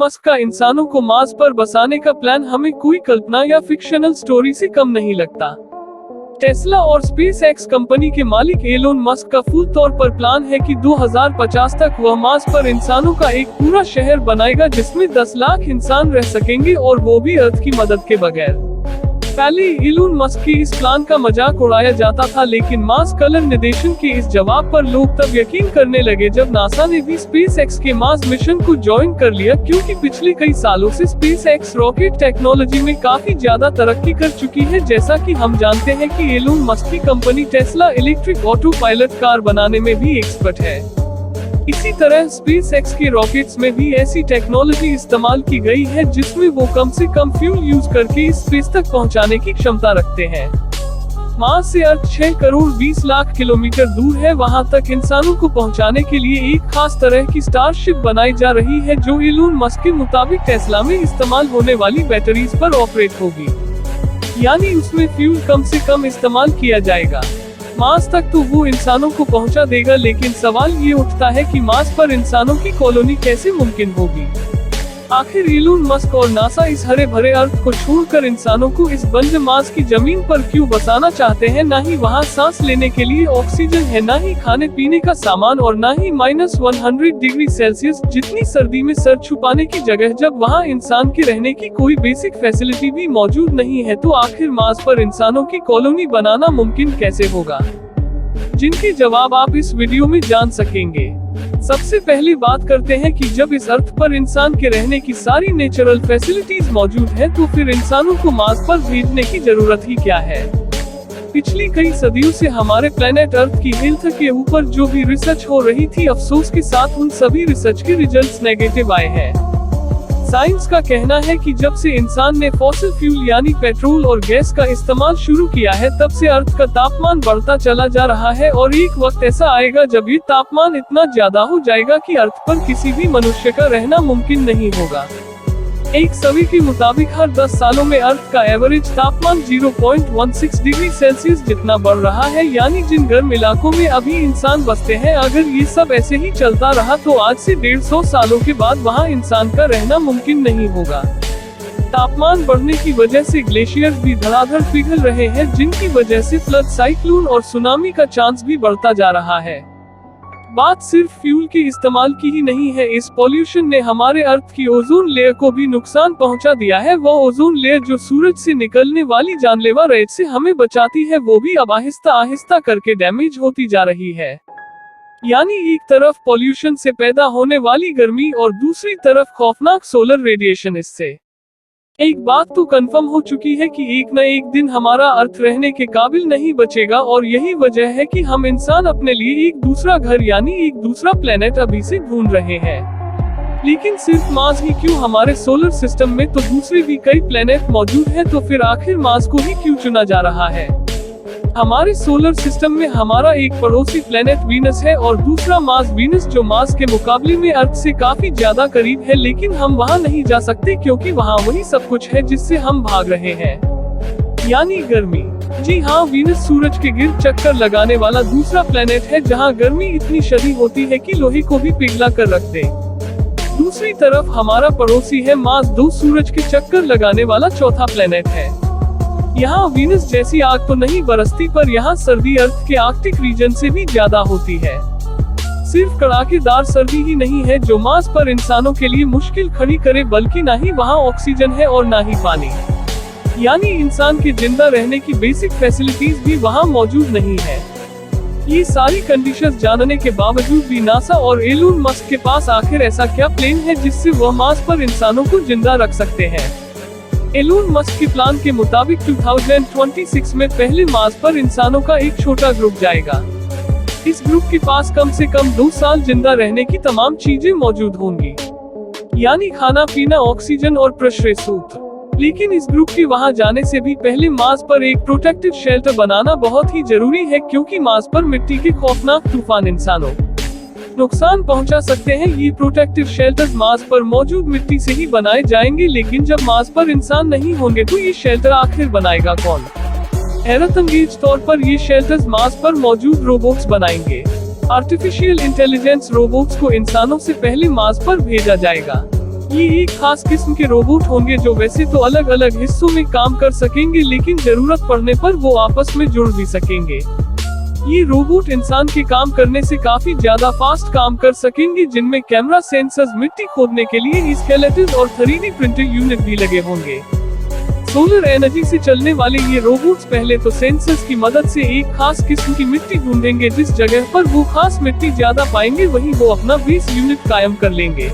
Musk का इंसानों को मार्स पर बसाने का प्लान हमें कोई कल्पना या फिक्शनल स्टोरी से कम नहीं लगता। टेस्ला और स्पेस एक्स कंपनी के मालिक एलोन मस्क का फुल तौर पर प्लान है कि 2050 तक वह मार्स पर इंसानों का एक पूरा शहर बनाएगा जिसमें 10 लाख इंसान रह सकेंगे और वो भी अर्थ की मदद के बगैर। पहले एलोन मस्क के इस प्लान का मजाक उड़ाया जाता था, लेकिन मार्स कलर निदेशन के इस जवाब पर लोग तब यकीन करने लगे जब नासा ने भी स्पेस एक्स के मार्स मिशन को ज्वाइन कर लिया, क्योंकि पिछले कई सालों से स्पेस एक्स रॉकेट टेक्नोलॉजी में काफी ज्यादा तरक्की कर चुकी है। जैसा कि हम जानते हैं कि एलोन मस्क की company Tesla electric auto pilot car बनाने में भी एक्सपर्ट है। इसी तरह स्पेस एक्स के रॉकेट्स में भी ऐसी टेक्नोलॉजी इस्तेमाल की गई है जिसमें वो कम से कम फ्यूल यूज करके इस स्पेस तक पहुंचाने की क्षमता रखते हैं। मार्स से अर्थ 6 करोड़ 20 लाख किलोमीटर दूर है। वहां तक इंसानों को पहुंचाने के लिए एक खास तरह की स्टारशिप बनाई जा रही है जो एलोन मस्क के मुताबिक टेस्ला में इस्तेमाल होने वाली बैटरीज पर ऑपरेट होगी, यानी उसमें फ्यूल कम से कम इस्तेमाल किया जाएगा। मार्स तक तो वो इंसानों को पहुंचा देगा, लेकिन सवाल ये उठता है कि मार्स पर इंसानों की कॉलोनी कैसे मुमकिन होगी। आखिर एलोन मस्क और नासा इस हरे भरे अर्थ को छोड़कर इंसानों को इस बंजर मार्स की जमीन पर क्यों बसाना चाहते हैं? ना ही वहाँ सांस लेने के लिए ऑक्सीजन है, ना ही खाने पीने का सामान और ना ही -100 डिग्री सेल्सियस जितनी सर्दी में सर छुपाने की जगह। जब वहाँ इंसान के रहने की कोई बेसिक फैसिलिटी भी मौजूद नहीं है तो आखिर मार्स पर इंसानों की कॉलोनी बनाना मुमकिन कैसे होगा? जिनके जवाब आप इस वीडियो में जान सकेंगे। सबसे पहले बात करते हैं कि जब इस अर्थ पर इंसान के रहने की सारी नेचुरल फैसिलिटीज मौजूद है तो फिर इंसानों को मार्स पर भेजने की जरूरत ही क्या है? पिछली कई सदियों से हमारे प्लेनेट अर्थ की हेल्थ के ऊपर जो भी रिसर्च हो रही थी, अफसोस के साथ उन सभी रिसर्च के रिजल्ट्स नेगेटिव आए हैं। साइंस का कहना है कि जब से इंसान ने फॉसिल फ्यूल यानी पेट्रोल और गैस का इस्तेमाल शुरू किया है तब से अर्थ का तापमान बढ़ता चला जा रहा है और एक वक्त ऐसा आएगा जब ये तापमान इतना ज्यादा हो जाएगा कि अर्थ पर किसी भी मनुष्य का रहना मुमकिन नहीं होगा। एक सर्वे के मुताबिक हर 10 सालों में अर्थ का एवरेज तापमान 0.16 डिग्री सेल्सियस जितना बढ़ रहा है, यानी जिन गर्म इलाकों में अभी इंसान बसते हैं, अगर ये सब ऐसे ही चलता रहा तो आज से 150 सालों के बाद वहाँ इंसान का रहना मुमकिन नहीं होगा। तापमान बढ़ने की वजह से ग्लेशियर्स भी धड़ाधड़ पिघल रहे हैं, जिनकी वजह से फ्लड, साइक्लोन और सुनामी का चांस भी बढ़ता जा रहा है। बात सिर्फ फ्यूल के इस्तेमाल की ही नहीं है, इस पॉल्यूशन ने हमारे अर्थ की ओजोन लेयर को भी नुकसान पहुंचा दिया है। वो ओजोन लेयर जो सूरज से निकलने वाली जानलेवा रेज से हमें बचाती है, वो भी अब आहिस्ता आहिस्ता करके डैमेज होती जा रही है। यानी एक तरफ पॉल्यूशन से पैदा होने वाली गर्मी और दूसरी तरफ खौफनाक सोलर रेडिएशन। इससे एक बात तो कंफर्म हो चुकी है कि एक न एक दिन हमारा अर्थ रहने के काबिल नहीं बचेगा और यही वजह है कि हम इंसान अपने लिए एक दूसरा घर यानी एक दूसरा प्लेनेट अभी से ढूंढ रहे हैं। लेकिन सिर्फ मार्स ही क्यों, हमारे सोलर सिस्टम में तो दूसरे भी कई प्लेनेट मौजूद हैं, तो फिर आखिर मार्स को ही क्यों चुना जा रहा है? हमारे सोलर सिस्टम में हमारा एक पड़ोसी प्लेनेट वीनस है और दूसरा मार्स। वीनस जो मार्स के मुकाबले में अर्थ से काफी ज्यादा करीब है, लेकिन हम वहां नहीं जा सकते क्योंकि वहां वही सब कुछ है जिससे हम भाग रहे हैं, यानी गर्मी। जी हाँ, वीनस सूरज के गिर्द चक्कर लगाने वाला दूसरा प्लेनेट है जहां गर्मी इतनी शदीद होती है कि लोहे को भी पिघला कर रख दे। दूसरी तरफ हमारा पड़ोसी है मार्स, 2 सूरज के चक्कर लगाने वाला चौथा प्लेनेट है। यहाँ वीनस जैसी आग तो नहीं बरसती, पर यहाँ सर्दी अर्थ के आर्कटिक रीजन से भी ज्यादा होती है। सिर्फ कड़ाकेदार सर्दी ही नहीं है जो मार्स पर इंसानों के लिए मुश्किल खड़ी करे, बल्कि ना ही वहाँ ऑक्सीजन है और ना ही पानी, यानी इंसान के जिंदा रहने की बेसिक फैसिलिटीज भी वहाँ मौजूद नहीं है। ये सारी कंडीशंस जानने के बावजूद भी नासा और एलोन मस्क के पास आखिर ऐसा क्या प्लान है जिससे वह मार्स पर इंसानों को जिंदा रख सकते हैं? एलोन मस्क के प्लान के मुताबिक 2026 में पहले मार्स पर इंसानों का एक छोटा ग्रुप जाएगा। इस ग्रुप के पास कम से कम 2 साल जिंदा रहने की तमाम चीजें मौजूद होंगी, यानी खाना पीना, ऑक्सीजन और प्रेशर सूट। लेकिन इस ग्रुप के वहां जाने से भी पहले मार्स पर एक प्रोटेक्टिव शेल्टर बनाना बहुत ही जरूरी है, क्योंकि मार्स पर मिट्टी के खौफनाक तूफान इंसानों नुकसान पहुंचा सकते हैं। ये प्रोटेक्टिव शेल्टर्स मार्स पर मौजूद मिट्टी से ही बनाए जाएंगे, लेकिन जब मार्स पर इंसान नहीं होंगे तो ये शेल्टर आखिर बनाएगा कौन? हैरतअंगेज तौर पर ये शेल्टर्स मार्स पर मौजूद रोबोट्स बनाएंगे। आर्टिफिशियल इंटेलिजेंस रोबोट्स को इंसानों से पहले मार्स पर भेजा जाएगा। ये एक खास किस्म के रोबोट होंगे जो वैसे तो अलग अलग हिस्सों में काम कर सकेंगे, लेकिन जरूरत पड़ने पर वो आपस में जुड़ भी सकेंगे। ये रोबोट इंसान के काम करने से काफी ज्यादा फास्ट काम कर सकेंगे, जिनमें कैमरा, सेंसर्स, मिट्टी खोदने के लिए स्केलेटन और 3D प्रिंटर यूनिट भी लगे होंगे। सोलर एनर्जी से चलने वाले ये रोबोट्स पहले तो सेंसर्स की मदद से एक खास किस्म की मिट्टी ढूंढेंगे, जिस जगह पर वो खास मिट्टी ज्यादा पाएंगे वहीं वो अपना बेस यूनिट कायम कर लेंगे।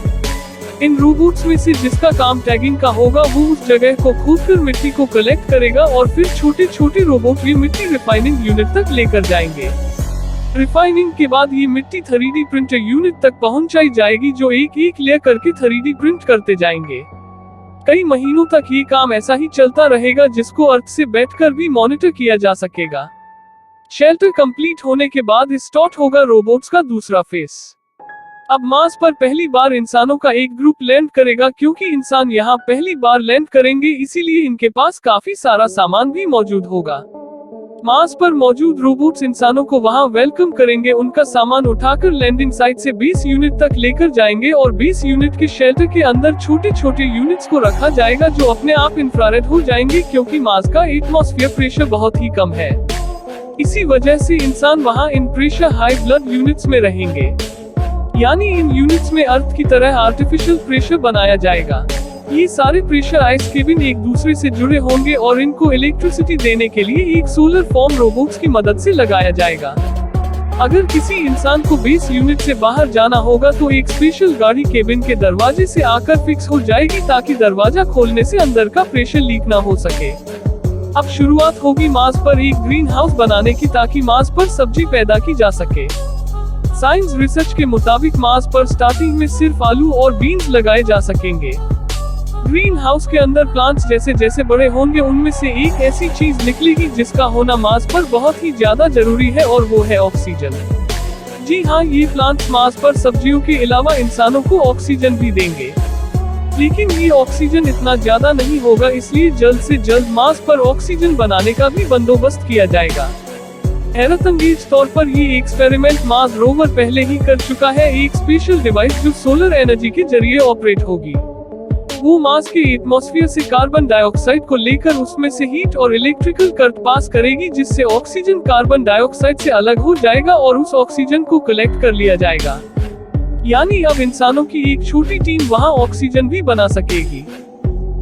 इन रोबोट्स में से जिसका काम टैगिंग का होगा वो उस जगह को खोदकर मिट्टी को कलेक्ट करेगा और फिर छोटे छोटे रोबोट ये मिट्टी रिफाइनिंग यूनिट तक लेकर जाएंगे। रिफाइनिंग के बाद ये मिट्टी 3D प्रिंटर यूनिट तक पहुंचाई जाएगी, जो एक एक लेयर करके 3D प्रिंट करते जाएंगे। कई महीनों तक ये काम ऐसा ही चलता रहेगा, जिसको अर्थ से बैठकर भी मॉनिटर किया जा सकेगा। शेल्टर कंप्लीट होने के बाद स्टार्ट होगा रोबोट्स का दूसरा फेज। अब मार्स पर पहली बार इंसानों का एक ग्रुप लैंड करेगा। क्योंकि इंसान यहाँ पहली बार लैंड करेंगे, इसीलिए इनके पास काफी सारा सामान भी मौजूद होगा। मार्स पर मौजूद रोबोट्स इंसानों को वहाँ वेलकम करेंगे, उनका सामान उठाकर लैंडिंग साइट से बेस यूनिट तक लेकर जाएंगे और बेस यूनिट के शेल्टर के अंदर छोटे छोटे यूनिट्स को रखा जाएगा, जो अपने आप इंफ्रारेड हो जाएंगे, क्योंकि मार्स का एटमॉस्फेयर प्रेशर बहुत ही कम है। इसी वजह से इंसान वहाँ इन प्रेशर हाई ब्लड यूनिट्स में रहेंगे, यानी इन यूनिट्स में अर्थ की तरह आर्टिफिशियल प्रेशर बनाया जाएगा। ये सारे प्रेशर आइस केबिन एक दूसरे से जुड़े होंगे और इनको इलेक्ट्रिसिटी देने के लिए एक सोलर फॉर्म रोबोट्स की मदद से लगाया जाएगा। अगर किसी इंसान को बेस यूनिट से बाहर जाना होगा तो एक स्पेशल गाड़ी केबिन के दरवाजे से आकर फिक्स हो जाएगी, ताकि दरवाजा खोलने से अंदर का प्रेशर लीक ना हो सके। अब शुरुआत होगी मार्स पर एक ग्रीन हाउस बनाने की, ताकि मार्स पर सब्जी पैदा की जा सके। साइंस रिसर्च के मुताबिक मार्स पर स्टार्टिंग में सिर्फ आलू और बीन्स लगाए जा सकेंगे। ग्रीन हाउस के अंदर प्लांट्स जैसे जैसे बड़े होंगे, उनमें से एक ऐसी चीज निकलेगी जिसका होना मार्स पर बहुत ही ज्यादा जरूरी है, और वो है ऑक्सीजन। जी हाँ, ये प्लांट्स मार्स पर सब्जियों के अलावा इंसानों को ऑक्सीजन भी देंगे, लेकिन ये ऑक्सीजन इतना ज्यादा नहीं होगा, इसलिए जल्द से जल्द मार्स पर ऑक्सीजन बनाने का भी बंदोबस्त किया जाएगा। हैरतअंगेज तौर पर ये एक्सपेरिमेंट मार्स रोवर पहले ही कर चुका है, एक स्पेशल डिवाइस जो सोलर एनर्जी के जरिए ऑपरेट होगी। वो मार्स के एटमॉस्फेयर से कार्बन डाइऑक्साइड को लेकर उसमें से हीट और इलेक्ट्रिकल करंट पास करेगी, जिससे ऑक्सीजन कार्बन डाइऑक्साइड से अलग हो जाएगा और उस ऑक्सीजन को कलेक्ट कर लिया जाएगा। यानी अब इंसानों की एक छोटी टीम वहाँ ऑक्सीजन भी बना सकेगी।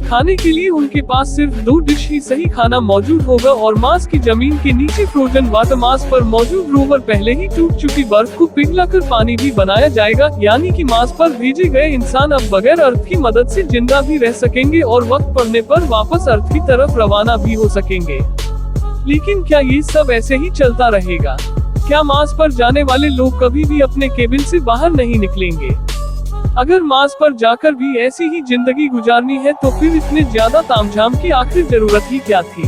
खाने के लिए उनके पास सिर्फ 2 डिश ही सही खाना मौजूद होगा, और मार्स की जमीन के नीचे फ्रोजन वाटर मार्स पर मौजूद रोवर पहले ही टूट चुकी बर्फ को पिघलाकर पानी भी बनाया जाएगा। यानी कि मार्स पर भेजे गए इंसान अब बगैर अर्थ की मदद से जिंदा भी रह सकेंगे और वक्त पड़ने पर वापस अर्थ की तरफ रवाना भी हो सकेंगे। लेकिन क्या ये सब ऐसे ही चलता रहेगा? क्या मार्स पर जाने वाले लोग कभी भी अपने केबिन से बाहर नहीं निकलेंगे? अगर मार्स पर जाकर भी ऐसी ही जिंदगी गुजारनी है तो फिर इतने ज्यादा तामझाम की आखिर जरूरत ही क्या थी?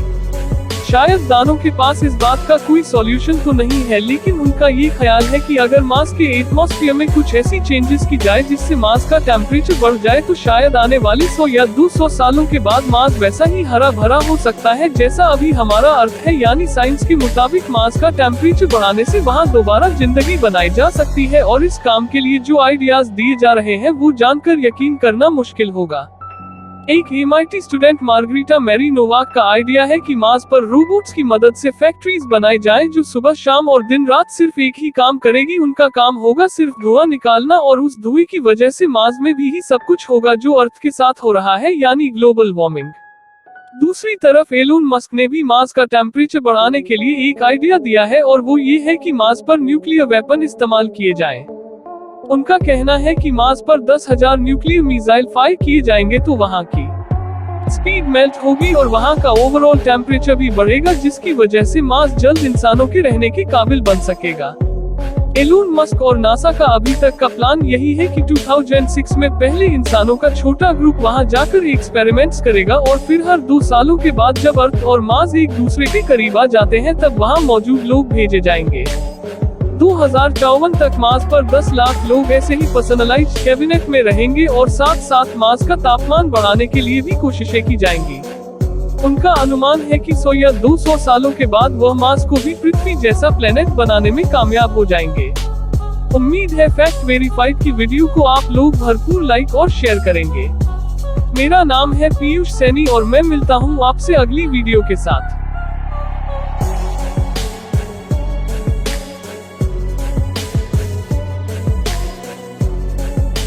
शायद दानों के पास इस बात का कोई सॉल्यूशन तो नहीं है, लेकिन उनका ये ख्याल है कि अगर मार्स के एटमॉस्फेयर में कुछ ऐसी चेंजेस की जाए जिससे मार्स का टेम्परेचर बढ़ जाए, तो शायद आने वाले 100 या 200 सालों के बाद मार्स वैसा ही हरा भरा हो सकता है जैसा अभी हमारा अर्थ है। यानी साइंस के मुताबिक मार्स का टेम्परेचर बढ़ाने से वहाँ दोबारा जिंदगी बनाई जा सकती है, और इस काम के लिए जो आइडियाज दिए जा रहे हैं वो जानकर यकीन करना मुश्किल होगा। एक MIT student Margarita Mary Novak का आइडिया है कि मार्स पर रोबोट्स की मदद से फैक्ट्रीज बनाई जाएं जो सुबह शाम और दिन रात सिर्फ एक ही काम करेगी। उनका काम होगा सिर्फ धुआं निकालना, और उस धुएं की वजह से मार्स में भी ही सब कुछ होगा जो अर्थ के साथ हो रहा है, यानी ग्लोबल वार्मिंग। दूसरी तरफ एलोन मस्क ने भी मार्स का टेम्परेचर बढ़ाने के लिए एक आइडिया दिया है, और वो ये है कि मार्स पर न्यूक्लियर वेपन इस्तेमाल किए जाएं। उनका कहना है कि मार्स पर 10,000 न्यूक्लियर मिसाइल फायर किए जाएंगे तो वहां की स्पीड मेल्ट होगी और वहां का ओवरऑल टेम्परेचर भी बढ़ेगा, जिसकी वजह से मार्स जल्द इंसानों के रहने के काबिल बन सकेगा। एलोन मस्क और नासा का अभी तक का प्लान यही है कि 2006 में पहले इंसानों का छोटा ग्रुप वहां जाकर एक्सपेरिमेंट्स करेगा, और फिर हर 2 सालों के बाद जब अर्थ और मार्स एक दूसरे के करीब आ जाते हैं तब वहां मौजूद लोग भेजे जाएंगे। 2054 तक मार्स पर 10 लाख लोग ऐसे ही पर्सनलाइज्ड कैबिनेट में रहेंगे, और साथ साथ मार्स का तापमान बढ़ाने के लिए भी कोशिशें की जाएंगी। उनका अनुमान है कि 100 या 200 सालों के बाद वह मार्स को भी पृथ्वी जैसा प्लेनेट बनाने में कामयाब हो जाएंगे। उम्मीद है फैक्ट वेरीफाइड की वीडियो को आप लोग भरपूर लाइक और शेयर करेंगे। मेरा नाम है पीयूष सैनी और मैं मिलता हूँ आपसे अगली वीडियो के साथ।